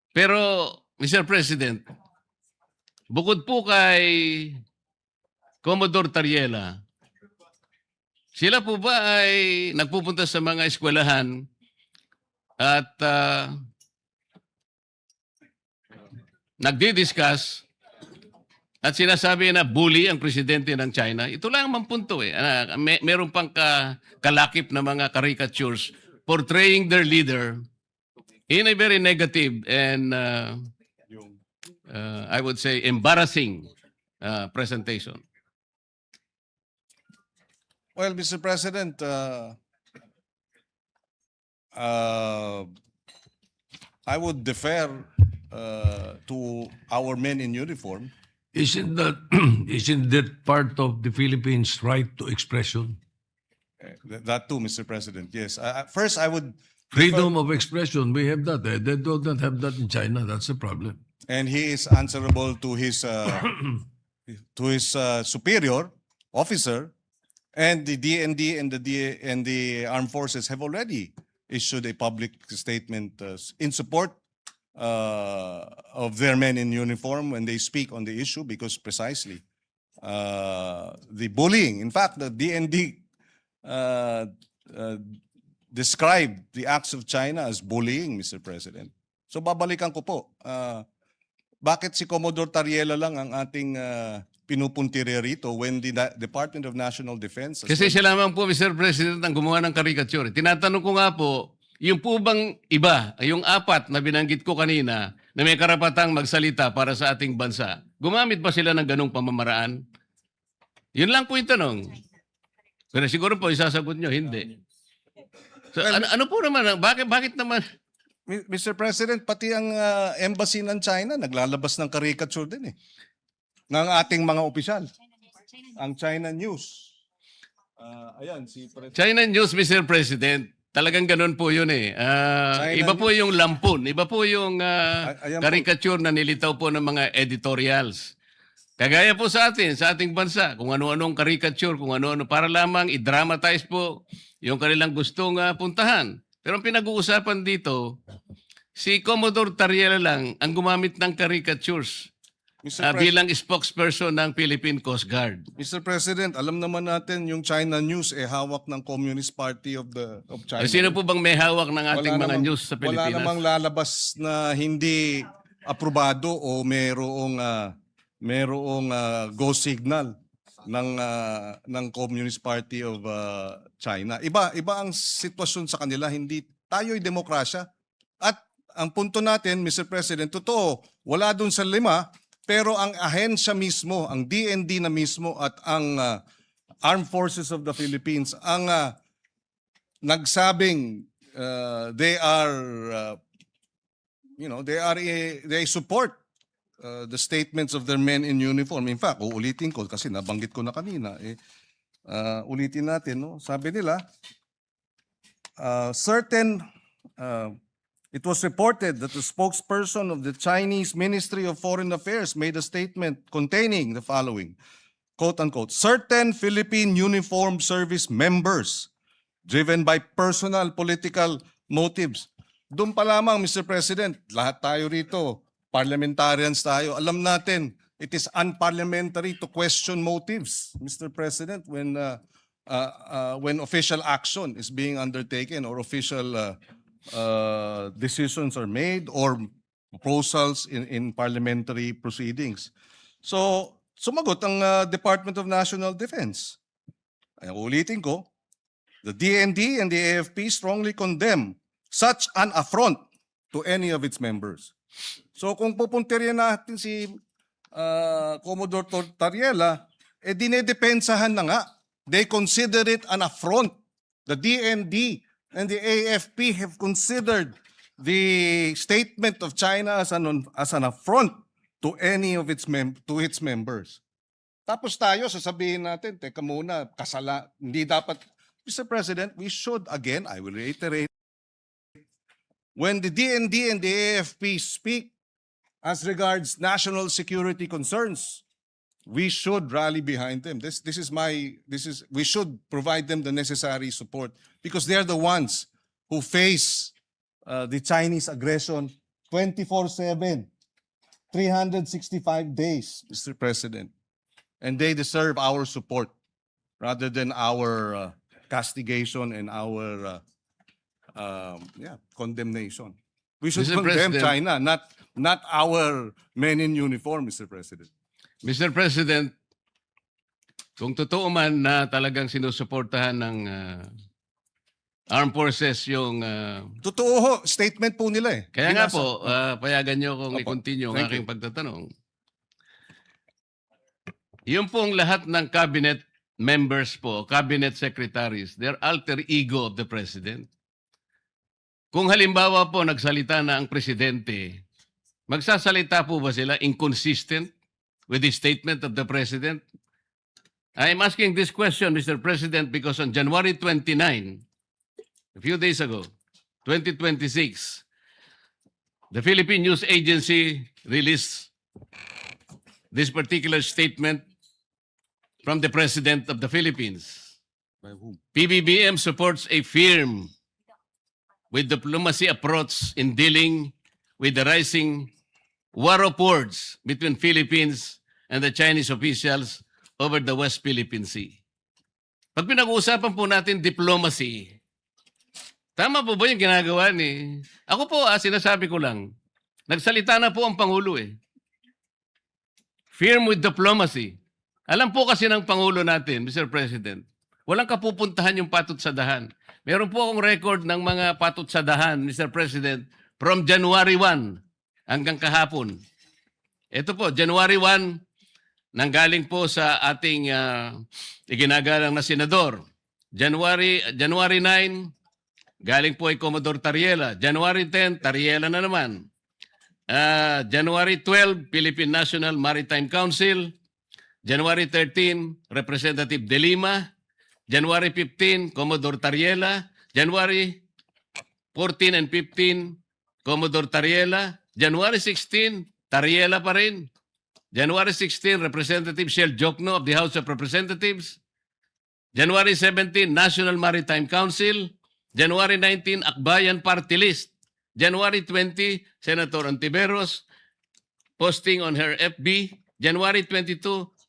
Pero, Mr. President, bukod po kay Commodore Tariela, sila po ba ay nagpupunta sa mga eskwelahan at nagdi-discuss at sinasabi na bully ang presidente ng China? Ito lang ang punto eh. Meron pang kalakip na mga caricatures portraying their leader in a very negative and I would say embarrassing presentation. Well, Mr. President, I would defer to our men in uniform. Isn't that part of the Philippines' right to expression? That too, Mr. President. Yes. First, I would Freedom of expression, we have that. They do not have that in China. That's the problem. and he is answerable to his superior officer, and the DND and the armed forces have already issued a public statement in support of their men in uniform when they speak on the issue, because precisely the bullying. In fact, the DND described the acts of China as bullying, Mr. President. So babalikan ko po. Bakit si Commodore Tariela lang ang ating pinupuntiri rito when the Department of National Defense... Kasi siya lamang po, Mr. President, ang gumawa ng caricature. Tinatanong ko nga po, yung po bang iba, yung 4 na binanggit ko kanina, na may karapatang magsalita para sa ating bansa, gumamit ba sila ng ganong pamamaraan? Yun lang po yung tanong. Pero siguro po, isasagot nyo, hindi. So, ano po naman, bakit naman... Mr. President, pati ang embassy ng China naglalabas ng caricature din ng ating mga opisyal. Ang China News. Ayan, si China News, Mr. President, talagang ganun po yun iba po yung lampun, iba po yung ayan po. caricature na nilitaw po ng mga editorials. Kagaya po sa ating bansa, kung ano-anong caricature, kung ano-ano, para lamang i-dramatize po yung kanilang gustong puntahan. Pero ang pinag-uusapan dito, si Commodore Tariela lang ang gumamit ng caricatures bilang spokesperson ng Philippine Coast Guard. Mr. President, alam naman natin yung China News hawak ng Communist Party of China. Sino po bang may hawak ng ating mga news sa Pilipinas? Wala namang lalabas na hindi aprobado o mayroong merong go signal ng Communist Party of China. Iba ang sitwasyon sa kanila, hindi tayo'y demokrasya. At ang punto natin, Mr. President, totoo, wala dun sa 5, pero ang ahensya mismo, ang DND na mismo at ang Armed Forces of the Philippines ang nagsabing they are they support the statements of their men in uniform. In fact, uulitin ko kasi nabanggit ko na kanina. Ulitin natin, no? Sabi nila, it was reported that the spokesperson of the Chinese Ministry of Foreign Affairs made a statement containing the following, quote unquote, certain Philippine Uniformed Service members driven by personal political motives. Doon pa lamang, Mr. President, lahat tayo rito, parliamentarians tayo, alam natin, it is unparliamentary to question motives, Mr. President, when official action is being undertaken or official decisions are made or proposals in parliamentary proceedings. So, sumagot ang Department of National Defense. Ay, ulitin ko, the DND and the AFP strongly condemn such an affront to any of its members. So kung pupuntiryan natin si Commodore Tariela, dinedepensahan na nga. They consider it an affront. The DND and the AFP have considered the statement of China as an affront to any of its members. Tapos tayo sasabihin natin, teka muna, hindi dapat. Mr. President, we should, again, I will reiterate, when the DND and the AFP speak as regards national security concerns, we should rally behind them. We should provide them the necessary support because they're the ones who face the Chinese aggression 24/7, 365 days, Mr. President. And they deserve our support rather than our castigation and our condemnation. We should Mr. condemn President. China, not our men in uniform, Mr. President. Mr. President, kung totoo man na talagang sinusuportahan ng armed forces yung... Totoo ho, statement po nila eh. kaya nga Binasa. po, payagan nyo kung Opo. i-continue ang Thank aking pagtatanong. Yung pong lahat ng cabinet members po, cabinet secretaries, they're alter ego of the president. Kung halimbawa po nagsalita na ang presidente, magsasalita po ba sila inconsistent with the statement of the president? I'm asking this question, Mr. President, because on January 29, a few days ago, 2026, the Philippine News Agency released this particular statement from the President of the Philippines. By whom? PBBM supports a firm with diplomacy approach in dealing with the rising war of words between Philippines and the Chinese officials over the West Philippine Sea. Pag pinag-uusapan po natin diplomacy, tama po ba yung ginagawa ni... Ako po, sinasabi ko lang, nagsalita na po ang Pangulo eh. Firm with diplomacy. Alam po kasi ng Pangulo natin, Mr. President, walang kapupuntahan yung patut sa dahan. Meron po akong record ng mga patut sa dahan, Mr. President, from January 1 hanggang kahapon. Ito po, January 1, nanggaling po sa ating iginagalang na senador. January 9, galing po ay Commodore Tariela. January 10, Tariela na naman. January 12, Philippine National Maritime Council. January 13, Representative De Lima. January 15, Commodore Tariela. January 14 and 15, Commodore Tariela. January 16, Tariela pa rin. January 16, Representative Shell Jokno of the House of Representatives. January 17, National Maritime Council. January 19, Akbayan Party List. January 20, Senator Ontiveros posting on her FB. January 22,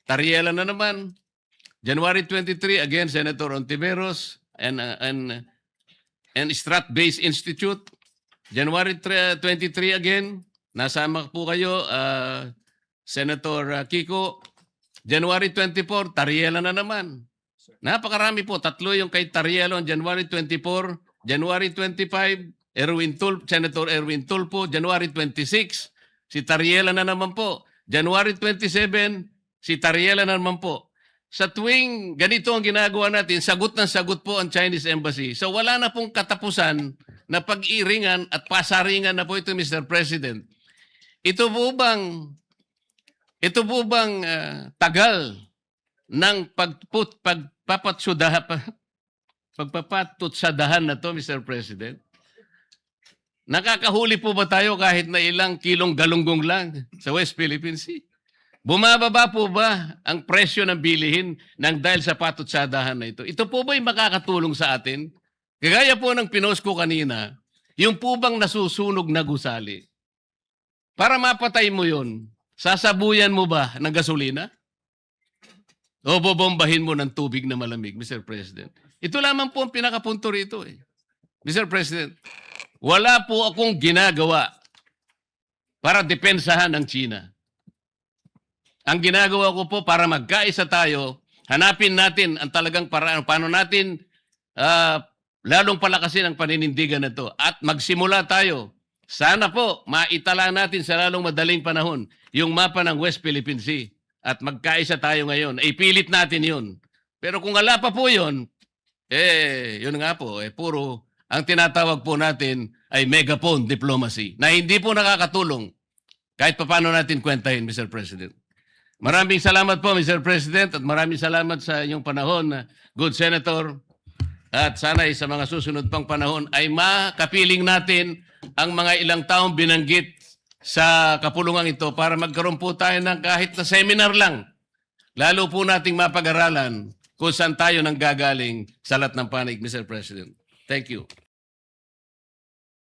Tariela na naman. January 23, again, Senator Ontiveros and Strat-Based Institute. January 23 again, nasama po kayo, Senator Kiko, January 24, Tariela na naman. Napakarami po. 3 yung kay Tariela on January 24, January 25, Senator Erwin Tulfo, January 26, si Tariela na naman po. January 27, si Tariela na naman po. Sa tuwing ganito ang ginagawa natin, sagot ng sagot po ang Chinese Embassy. So wala na pong katapusan na pag-iringan at pasaringan na po ito, Mr. President. Ito po bang tagal ng pagpapatutsadahan na to, Mr. President? Nakakahuli po ba tayo kahit na ilang kilong galunggong lang sa West Philippine Sea? Bumababa po ba ang presyo ng bilihin ng dahil sa patutsadahan na ito? Ito po ba'y makakatulong sa atin? Kagaya po ng pinost ko kanina, yung po bang nasusunog na gusali? Para mapatay mo yun, sasabuyan mo ba ng gasolina? O bobombahin mo ng tubig na malamig, Mr. President? Ito lamang po ang pinakapunto rito eh. Mr. President, wala po akong ginagawa para depensahan ang China. Ang ginagawa ko po para magkaisa tayo, hanapin natin ang talagang paraan, paano natin lalong palakasin ang paninindigan na ito. At magsimula tayo. Sana po, maitala natin sa lalong madaling panahon yung mapa ng West Philippine Sea. At magkaisa tayo ngayon. Ipilit natin yun. Pero kung wala pa po yun, yun nga po, puro ang tinatawag po natin ay megaphone diplomacy na hindi po nakakatulong kahit paano natin kwentahin, Mr. President. Maraming salamat po, Mr. President, at maraming salamat sa inyong panahon, good Senator. At sana sa mga susunod pang panahon ay makapiling natin ang mga ilang taong binanggit sa kapulungan ito para magkaroon po tayo ng kahit na seminar lang. Lalo po nating mapag-aralan kung saan tayo nang gagaling sa lahat ng panig, Mr. President. Thank you.